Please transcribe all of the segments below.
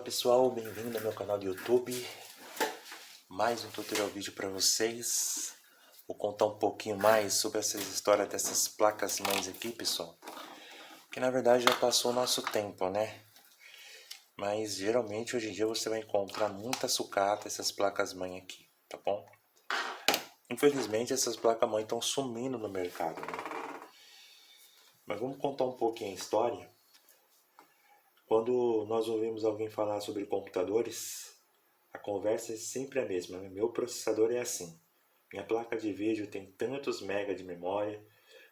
pessoal, bem-vindo ao meu canal do YouTube. Mais um tutorial vídeo para vocês. Vou contar um pouquinho mais sobre essa história dessas placas mães aqui, pessoal. Que na verdade já passou o nosso tempo, né? Mas geralmente hoje em dia você vai encontrar muita sucata essas placas mãe aqui, tá bom? Infelizmente essas placas mãe estão sumindo no mercado, né? Mas vamos contar um pouquinho a história. Quando nós ouvimos alguém falar sobre computadores, a conversa é sempre a mesma. Meu processador é assim. Minha placa de vídeo tem tantos MB de memória,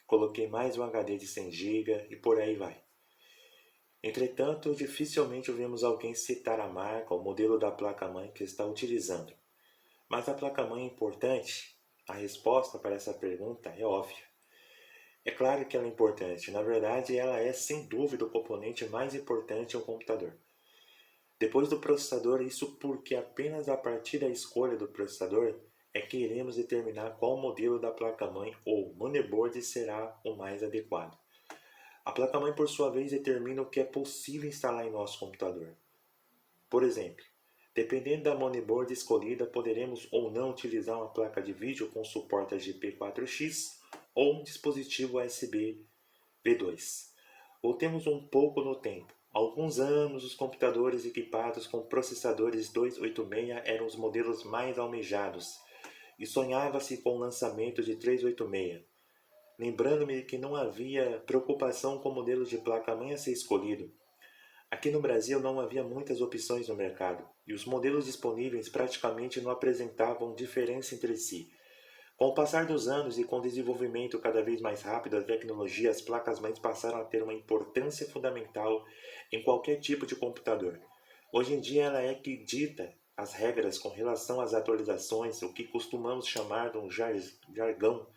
coloquei mais um HD de 100 GB e por aí vai. Entretanto, dificilmente ouvimos alguém citar a marca ou modelo da placa-mãe que está utilizando. Mas a placa-mãe é importante? A resposta para essa pergunta é óbvia. É claro que ela é importante. Na verdade, ela é sem dúvida o componente mais importante em um computador. Depois do processador, isso porque apenas a partir da escolha do processador é que iremos determinar qual modelo da placa-mãe ou motherboard será o mais adequado. A placa-mãe, por sua vez, determina o que é possível instalar em nosso computador. Por exemplo, dependendo da motherboard escolhida, poderemos ou não utilizar uma placa de vídeo com suporte a GP4X ou um dispositivo USB V2. Voltemos um pouco no tempo. Há alguns anos, os computadores equipados com processadores 286 eram os modelos mais almejados e sonhava-se com o lançamento de 386. Lembrando-me que não havia preocupação com o modelo de placa-mãe a ser escolhido. Aqui no Brasil não havia muitas opções no mercado e os modelos disponíveis praticamente não apresentavam diferença entre si. Com o passar dos anos e com o desenvolvimento cada vez mais rápido da tecnologia, as placas-mães passaram a ter uma importância fundamental em qualquer tipo de computador. Hoje em dia ela é que dita as regras com relação às atualizações, o que costumamos chamar de um jargão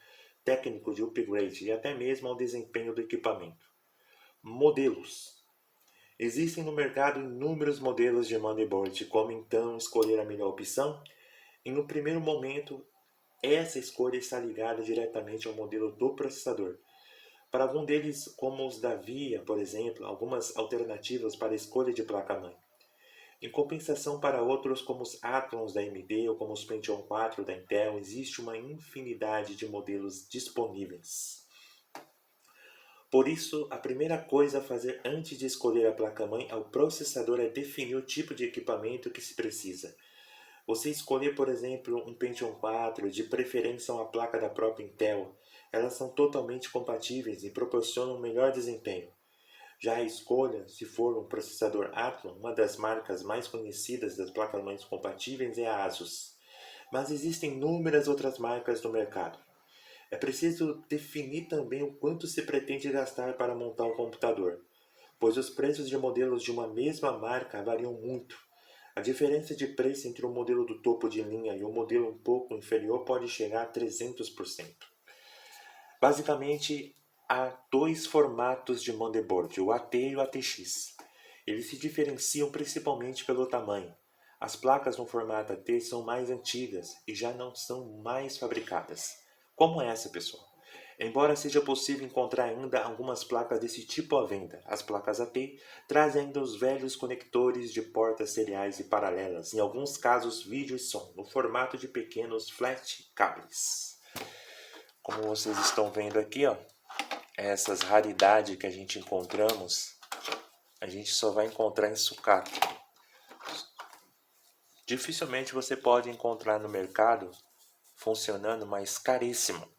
técnico de upgrade e até mesmo ao desempenho do equipamento. Modelos. Existem no mercado inúmeros modelos de motherboard. Como então escolher a melhor opção? Em um primeiro momento, essa escolha está ligada diretamente ao modelo do processador. Para algum deles, como os da VIA, por exemplo, algumas alternativas para a escolha de placa-mãe. Em compensação, para outros, como os Atlons da AMD ou como os Pentium 4 da Intel, existe uma infinidade de modelos disponíveis. Por isso, a primeira coisa a fazer antes de escolher a placa-mãe ao processador é definir o tipo de equipamento que se precisa. Você escolher, por exemplo, um Pentium 4, de preferência uma placa da própria Intel, elas são totalmente compatíveis e proporcionam um melhor desempenho. Já a escolha, se for um processador Athlon, uma das marcas mais conhecidas das placas-mães compatíveis é a Asus. Mas existem inúmeras outras marcas no mercado. É preciso definir também o quanto se pretende gastar para montar um computador, pois os preços de modelos de uma mesma marca variam muito. A diferença de preço entre o modelo do topo de linha e o modelo um pouco inferior pode chegar a 300%. Basicamente, há dois formatos de motherboard, o AT e o ATX. Eles se diferenciam principalmente pelo tamanho. As placas no formato AT são mais antigas e já não são mais fabricadas. Como essa, pessoal? Embora seja possível encontrar ainda algumas placas desse tipo à venda, as placas AT trazem ainda os velhos conectores de portas seriais e paralelas, em alguns casos vídeo e som, no formato de pequenos flat cables. Como vocês estão vendo aqui, ó, essas raridades que a gente encontramos, a gente só vai encontrar em sucata. Dificilmente você pode encontrar no mercado funcionando, mas caríssimo.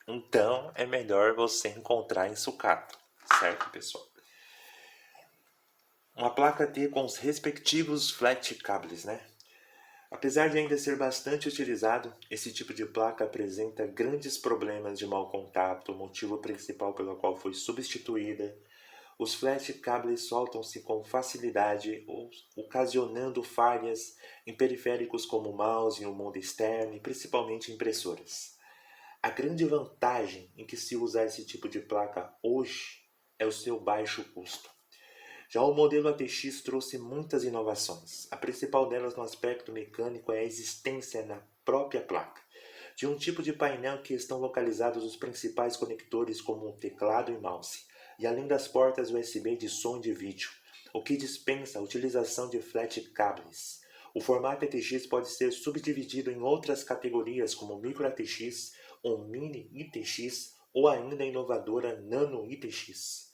Então é melhor você encontrar em sucata, certo, pessoal? Uma placa T com os respectivos flat cables, né? Apesar de ainda ser bastante utilizado, esse tipo de placa apresenta grandes problemas de mau contato, motivo principal pelo qual foi substituída. Os flat cables soltam-se com facilidade, ocasionando falhas em periféricos como o mouse e o mundo externo e principalmente impressoras. A grande vantagem em que se usa esse tipo de placa hoje é o seu baixo custo. Já o modelo ATX trouxe muitas inovações. A principal delas no aspecto mecânico é a existência na própria placa de um tipo de painel que estão localizados os principais conectores como um teclado e mouse, e além das portas USB de som e de vídeo. o que dispensa a utilização de flat cables. O formato ATX pode ser subdividido em outras categorias como micro ATX ou mini ITX ou ainda a inovadora nano ITX.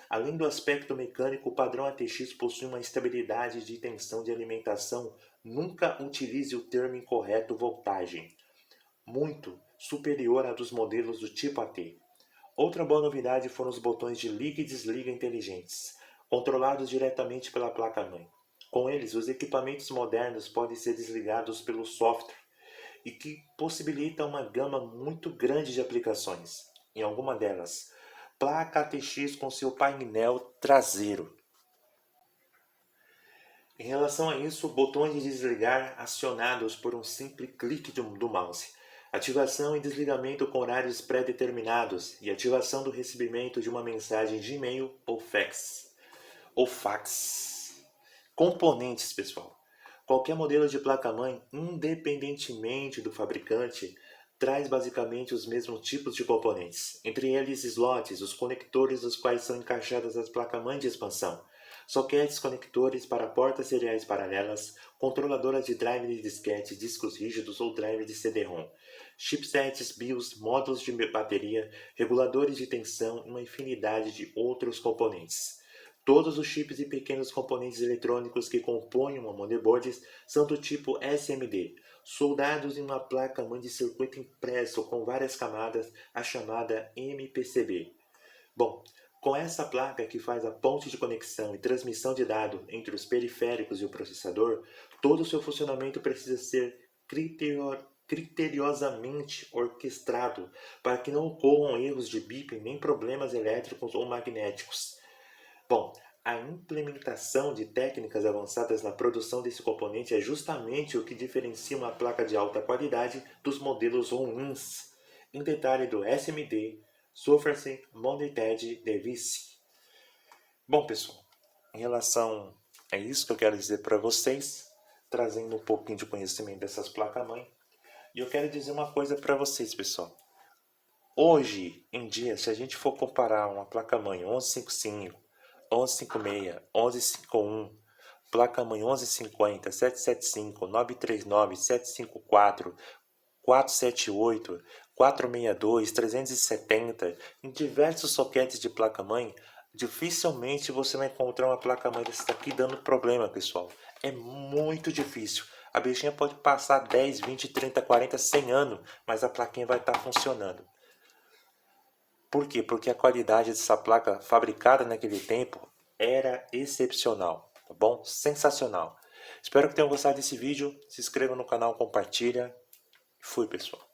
Além do aspecto mecânico, o padrão ATX possui uma estabilidade de tensão de alimentação. Nunca utilize o termo incorreto voltagem, muito superior à dos modelos do tipo AT. Outra boa novidade foram os botões de liga e desliga inteligentes, controlados diretamente pela placa-mãe. Com eles, os equipamentos modernos podem ser desligados pelo software e que possibilita uma gama muito grande de aplicações. Em alguma delas, placa ATX com seu painel traseiro. Em relação a isso, botões de desligar acionados por um simples clique do mouse. Ativação e desligamento com horários pré-determinados e ativação do recebimento de uma mensagem de e-mail ou fax. Componentes, pessoal. Qualquer modelo de placa-mãe, independentemente do fabricante, traz basicamente os mesmos tipos de componentes. Entre eles, slots, os conectores dos quais são encaixadas as placas-mães de expansão, soquetes conectores para portas seriais paralelas, controladoras de drive de disquete, discos rígidos ou drive de CD-ROM, chipsets, BIOS, módulos de bateria, reguladores de tensão e uma infinidade de outros componentes. Todos os chips e pequenos componentes eletrônicos que compõem uma motherboard são do tipo SMD, soldados em uma placa-mãe de circuito impresso com várias camadas, a chamada MPCB. Bom, com essa placa que faz a ponte de conexão e transmissão de dados entre os periféricos e o processador, todo o seu funcionamento precisa ser criteriosamente orquestrado para que não ocorram erros de bip nem problemas elétricos ou magnéticos. Bom, a implementação de técnicas avançadas na produção desse componente é justamente o que diferencia uma placa de alta qualidade dos modelos ruins. Em detalhe do SMD, Soffersen, Mondeted, Device. Bom, pessoal, em relação a isso que eu quero dizer para vocês, trazendo um pouquinho de conhecimento dessas placas-mãe, e eu quero dizer uma coisa para vocês, pessoal. Hoje em dia, se a gente for comparar uma placa-mãe 1155, 1156, 1151, placa-mãe 1150, 775, 939, 754, 478, 462, 370, em diversos soquetes de placa-mãe, dificilmente você vai encontrar uma placa-mãe dessa aqui dando problema, pessoal. É muito difícil. A bichinha pode passar 10, 20, 30, 40, 100 anos, mas a plaquinha vai estar funcionando. Por quê? Porque a qualidade dessa placa fabricada naquele tempo era excepcional, tá bom? Sensacional. Espero que tenham gostado desse vídeo. Se inscreva no canal, compartilha. Fui, pessoal.